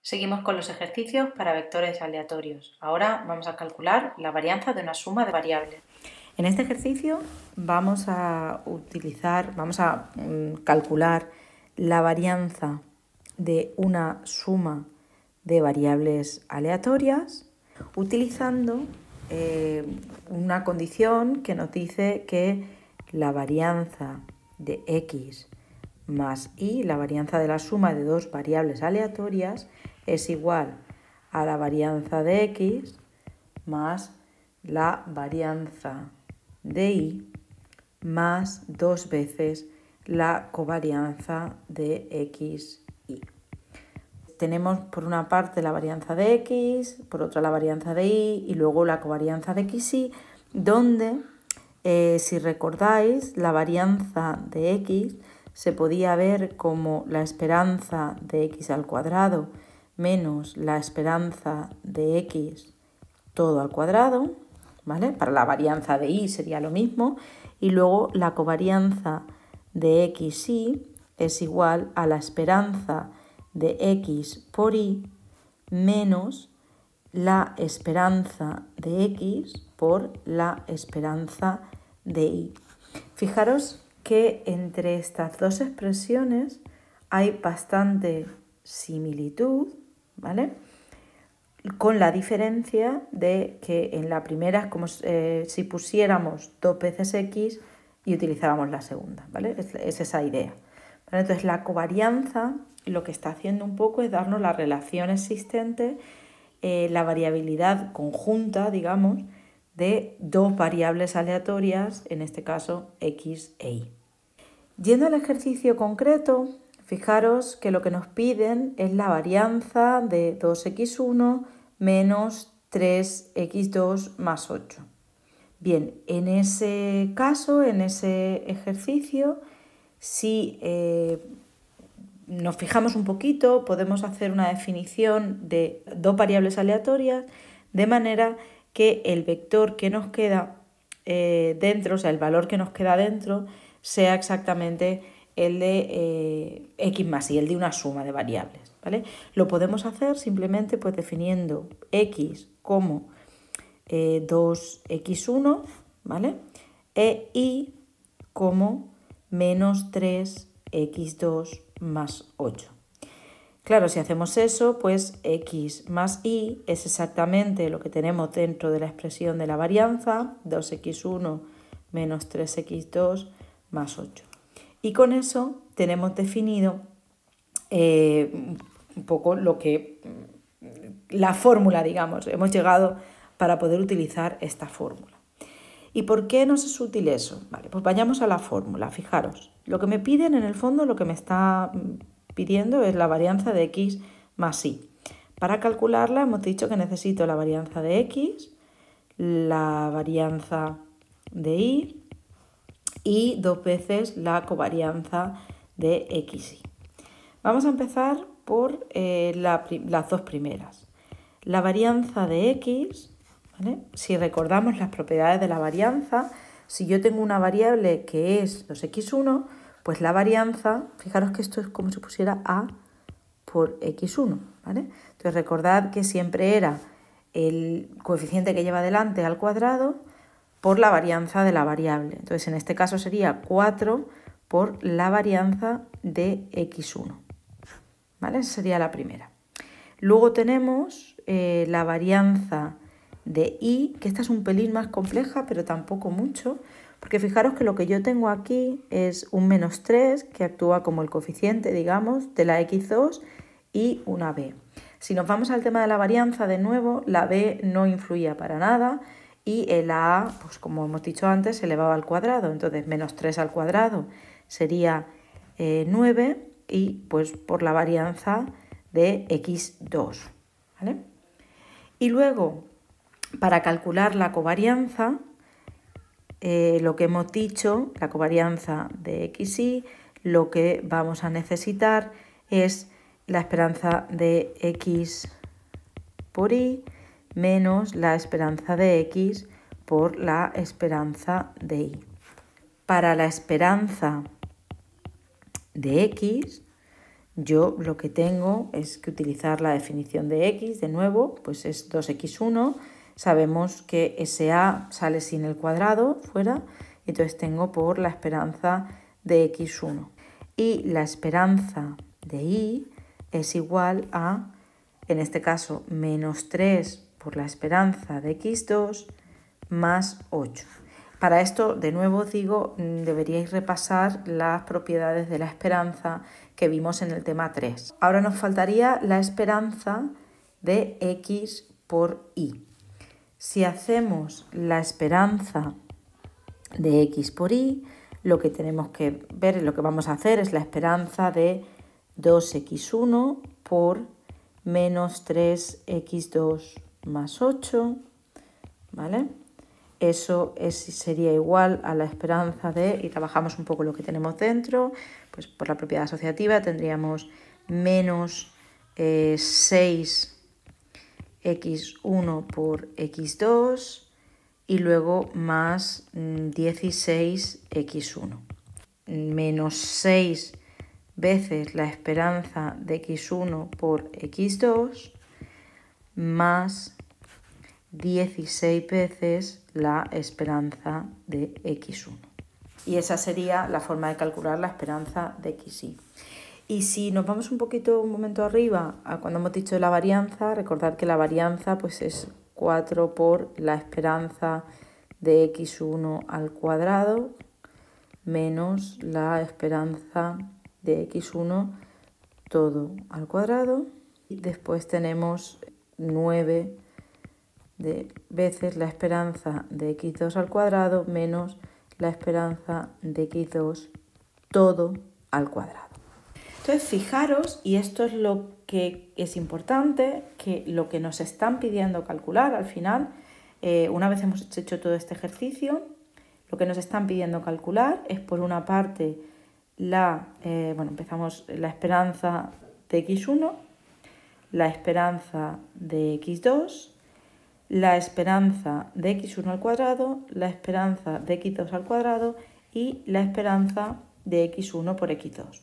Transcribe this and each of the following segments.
Seguimos con los ejercicios para vectores aleatorios. Ahora vamos a calcular la varianza de una suma de variables. En este ejercicio vamos a calcular la varianza de una suma de variables aleatorias utilizando una condición que nos dice que la varianza de x más y, la varianza de la suma de dos variables aleatorias, es igual a la varianza de x más la varianza de y más dos veces la covarianza de x y. Tenemos por una parte la varianza de x, por otra la varianza de y luego la covarianza de x y, donde, si recordáis, la varianza de x se podía ver como la esperanza de x al cuadrado menos la esperanza de x todo al cuadrado, ¿vale? Para la varianza de y sería lo mismo, y luego la covarianza de x y es igual a la esperanza de x por y menos la esperanza de x por la esperanza de y. Fijaros que entre estas dos expresiones hay bastante similitud, ¿vale? Con la diferencia de que en la primera es como si pusiéramos dos veces x y utilizáramos la segunda, ¿vale? Es esa idea. ¿Vale? Entonces la covarianza lo que está haciendo un poco es darnos la relación existente, la variabilidad conjunta, digamos, de dos variables aleatorias, en este caso x e y. Yendo al ejercicio concreto, fijaros que lo que nos piden es la varianza de 2x1 menos 3x2 más 8. Bien, en ese caso, en ese ejercicio, si nos fijamos un poquito, podemos hacer una definición de dos variables aleatorias de manera que el vector que nos queda dentro, o sea, el valor que nos queda dentro, sea exactamente el de x más y, el de una suma de variables, ¿vale? Lo podemos hacer simplemente pues definiendo x como 2x1, ¿vale? E y como menos 3x2 más 8. Claro, si hacemos eso, pues x más y es exactamente lo que tenemos dentro de la expresión de la varianza, 2x1 menos 3x2 más 8. Y con eso tenemos definido un poco la fórmula, digamos. Hemos llegado para poder utilizar esta fórmula. ¿Y por qué nos es útil eso? Vale, pues vayamos a la fórmula. Fijaros, lo que me piden en el fondo, lo que me está pidiendo es la varianza de x más y. Para calcularla hemos dicho que necesito la varianza de x, la varianza de y dos veces la covarianza de x y. Vamos a empezar por las dos primeras. La varianza de x, ¿vale? Si recordamos las propiedades de la varianza, si yo tengo una variable que es 2x1, pues la varianza, fijaros que esto es como si pusiera a por x1, ¿vale? Entonces recordad que siempre era el coeficiente que lleva delante al cuadrado por la varianza de la variable. Entonces en este caso sería 4 por la varianza de x1, ¿vale? Esa sería la primera. Luego tenemos la varianza de y, que esta es un pelín más compleja, pero tampoco mucho, porque fijaros que lo que yo tengo aquí es un menos 3, que actúa como el coeficiente, digamos, de la x2 y una b. Si nos vamos al tema de la varianza, de nuevo, la b no influía para nada y el a, pues como hemos dicho antes, se elevaba al cuadrado. Entonces, menos 3 al cuadrado sería 9 y pues por la varianza de x2, ¿vale? Y luego, para calcular la covarianza, lo que hemos dicho, la covarianza de x y, lo que vamos a necesitar es la esperanza de x por y menos la esperanza de x por la esperanza de y. Para la esperanza de x, yo lo que tengo es que utilizar la definición de x, de nuevo, pues es 2x1. Sabemos que ese a sale sin el cuadrado fuera, entonces tengo por la esperanza de x1. Y la esperanza de y es igual a, en este caso, menos 3 por la esperanza de x2 más 8. Para esto, de nuevo digo, deberíais repasar las propiedades de la esperanza que vimos en el tema 3. Ahora nos faltaría la esperanza de x por y. Si hacemos la esperanza de x por y, lo que tenemos que ver, lo que vamos a hacer es la esperanza de 2x1 por menos 3x2 más 8, ¿vale? Eso sería igual a la esperanza de, y trabajamos un poco lo que tenemos dentro, pues por la propiedad asociativa tendríamos menos 6x1 por x2 y luego más 16x1. Menos 6 veces la esperanza de x1 por x2 más 16 veces la esperanza de x1. Y esa sería la forma de calcular la esperanza de xy. Y si nos vamos un momento arriba a cuando hemos dicho de la varianza, recordad que la varianza pues es 4 por la esperanza de x1 al cuadrado menos la esperanza de x1 todo al cuadrado. Y después tenemos 9 veces la esperanza de x2 al cuadrado menos la esperanza de x2 todo al cuadrado. Entonces fijaros, y esto es lo que es importante, que lo que nos están pidiendo calcular al final, una vez hemos hecho todo este ejercicio, lo que nos están pidiendo calcular es por una parte empezamos la esperanza de x1, la esperanza de x2, la esperanza de x1 al cuadrado, la esperanza de x2 al cuadrado y la esperanza de x1 por x2.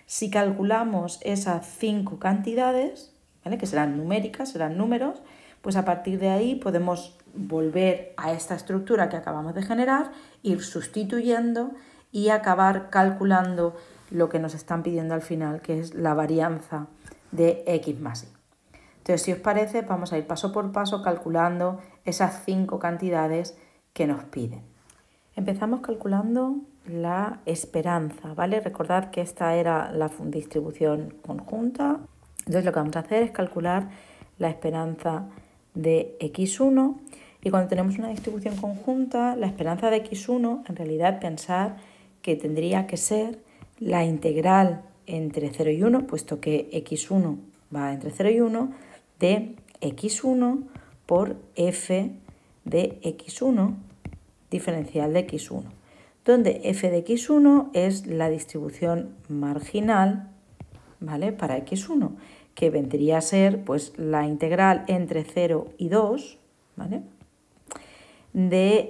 Si calculamos esas 5 cantidades, ¿vale?, que serán numéricas, serán números, pues a partir de ahí podemos volver a esta estructura que acabamos de generar, ir sustituyendo y acabar calculando lo que nos están pidiendo al final, que es la varianza de x más y. Entonces, si os parece, vamos a ir paso por paso calculando esas 5 cantidades que nos piden. Empezamos calculando la esperanza, ¿vale? Recordad que esta era la distribución conjunta. Entonces, lo que vamos a hacer es calcular la esperanza de x1. Y cuando tenemos una distribución conjunta, la esperanza de x1, en realidad pensar que tendría que ser la integral entre 0 y 1, puesto que x1 va entre 0 y 1, de x1 por f de x1 diferencial de x1, donde f de x1 es la distribución marginal, ¿vale?, para x1, que vendría a ser pues la integral entre 0 y 2, ¿vale?, de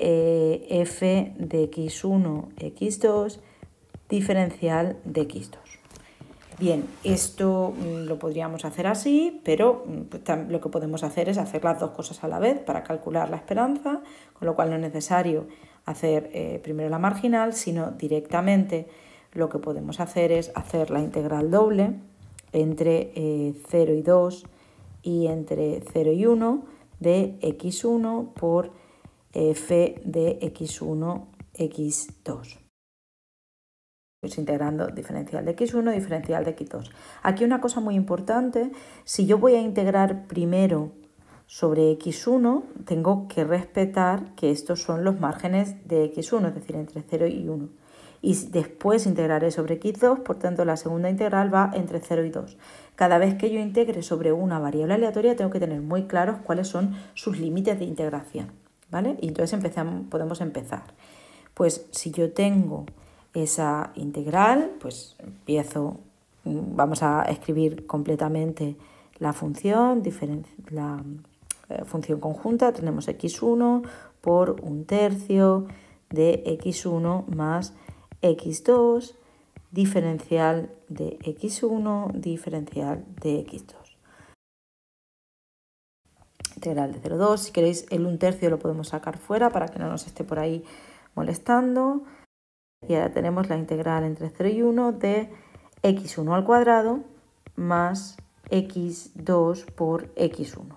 f de x1, x2 diferencial de x2. Bien, esto lo podríamos hacer así, pero lo que podemos hacer es hacer las dos cosas a la vez para calcular la esperanza, con lo cual no es necesario hacer primero la marginal, sino directamente lo que podemos hacer es hacer la integral doble entre 0 y 2 y entre 0 y 1 de x1 por f de x1, x2. Pues integrando diferencial de x1, diferencial de x2. Aquí una cosa muy importante, si yo voy a integrar primero sobre x1, tengo que respetar que estos son los márgenes de x1, es decir, entre 0 y 1. Y después integraré sobre x2, por tanto la segunda integral va entre 0 y 2. Cada vez que yo integre sobre una variable aleatoria tengo que tener muy claros cuáles son sus límites de integración, ¿vale? Y entonces podemos empezar. Pues si yo tengo esa integral, pues vamos a escribir completamente la función, la función conjunta. Tenemos x1 por 1/3 de x1 más x2 diferencial de x1, diferencial de x2. Integral de 0,2. Si queréis el 1/3 lo podemos sacar fuera para que no nos esté por ahí molestando. Y ahora tenemos la integral entre 0 y 1 de x1 al cuadrado más x2 por x1.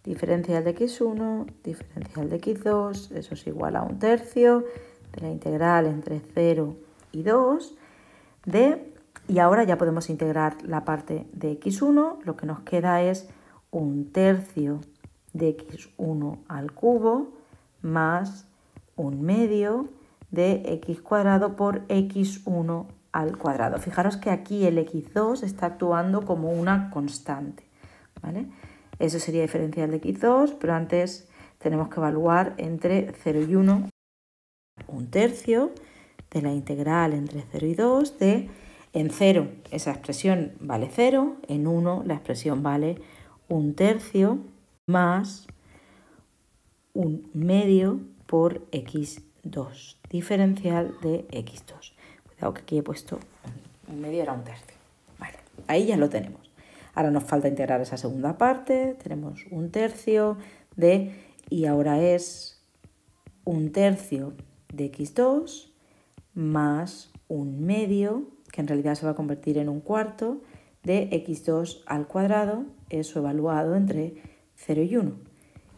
Diferencial de x1, diferencial de x2, eso es igual a 1/3 de la integral entre 0 y 2 de... Y ahora ya podemos integrar la parte de x1, lo que nos queda es 1/3 de x1 al cubo más 1/2 de x cuadrado por x1 al cuadrado. Fijaros que aquí el x2 está actuando como una constante, ¿vale? Eso sería diferencial de x2, pero antes tenemos que evaluar entre 0 y 1, 1/3 de la integral entre 0 y 2 de... En 0 esa expresión vale 0, en 1 la expresión vale 1/3 más 1/2 por x2, diferencial de x2. Cuidado que aquí he puesto 1/2 era 1/3. Vale, ahí ya lo tenemos. Ahora nos falta integrar esa segunda parte, tenemos 1/3 de, y ahora es 1/3 de x2 más 1/2, que en realidad se va a convertir en 1/4 de x2 al cuadrado, eso evaluado entre 0 y 1,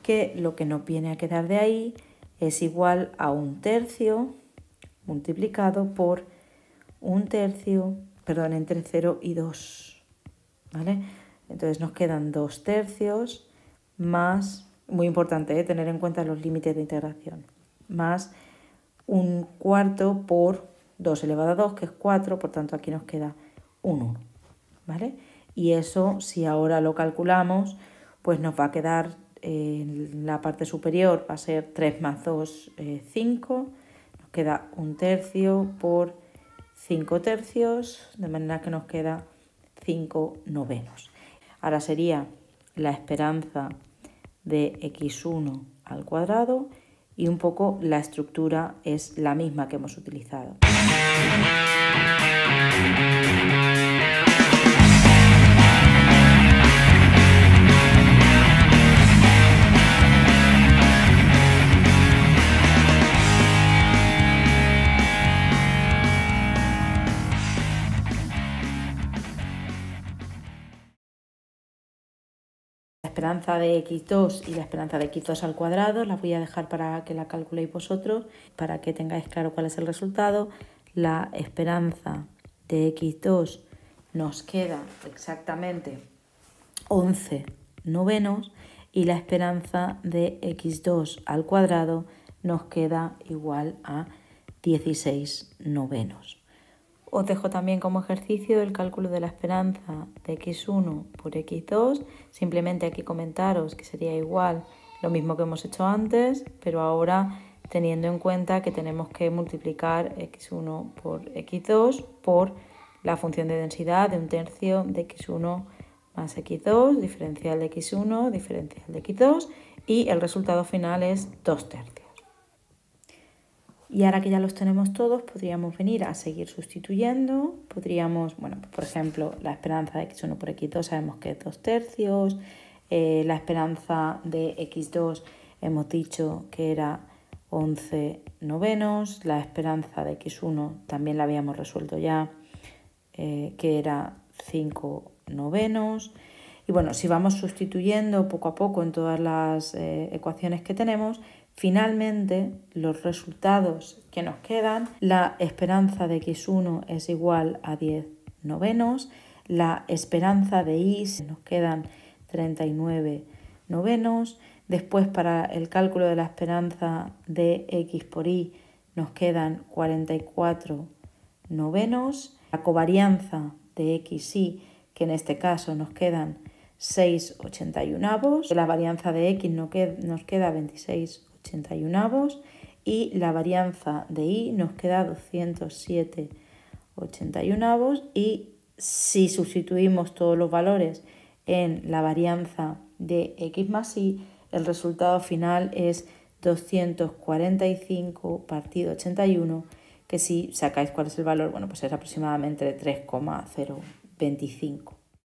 que lo que nos viene a quedar de ahí es igual a 1/3 multiplicado por 1/3, perdón, entre 0 y 2, ¿vale? Entonces nos quedan 2/3 más, muy importante, tener en cuenta los límites de integración, más 1/4 por 2 elevado a 2, que es 4, por tanto aquí nos queda un 1, ¿vale? Y eso, si ahora lo calculamos, pues nos va a quedar en la parte superior, va a ser 3 más 2, 5, nos queda 1/3 por 5/3, de manera que nos queda 5/9. Ahora sería la esperanza de x1 al cuadrado y un poco la estructura es la misma que hemos utilizado. La esperanza de x2 y la esperanza de x2 al cuadrado las voy a dejar para que la calculéis vosotros, para que tengáis claro cuál es el resultado. La esperanza de x2 nos queda exactamente 11/9 y la esperanza de x2 al cuadrado nos queda igual a 16/9. Os dejo también como ejercicio el cálculo de la esperanza de x1 por x2. Simplemente aquí comentaros que sería igual lo mismo que hemos hecho antes, pero ahora teniendo en cuenta que tenemos que multiplicar x1 por x2 por la función de densidad de 1/3 de x1 más x2, diferencial de x1, diferencial de x2, y el resultado final es 2/3. Y ahora que ya los tenemos todos, podríamos venir a seguir sustituyendo. Podríamos, bueno, por ejemplo, la esperanza de x1 por x2 sabemos que es 2/3. La esperanza de x2 hemos dicho que era 11/9. La esperanza de x1 también la habíamos resuelto ya, que era 5/9. Y bueno, si vamos sustituyendo poco a poco en todas las ecuaciones que tenemos, finalmente los resultados que nos quedan, la esperanza de x1 es igual a 10/9, la esperanza de y nos quedan 39/9, después para el cálculo de la esperanza de x por y nos quedan 44/9, la covarianza de x y, que en este caso nos quedan 6/81, la varianza de x nos queda 26/81 y la varianza de y nos queda 207/81, y si sustituimos todos los valores en la varianza de x más y, el resultado final es 245 partido 81, que si sacáis cuál es el valor, bueno, pues es aproximadamente de 3,025.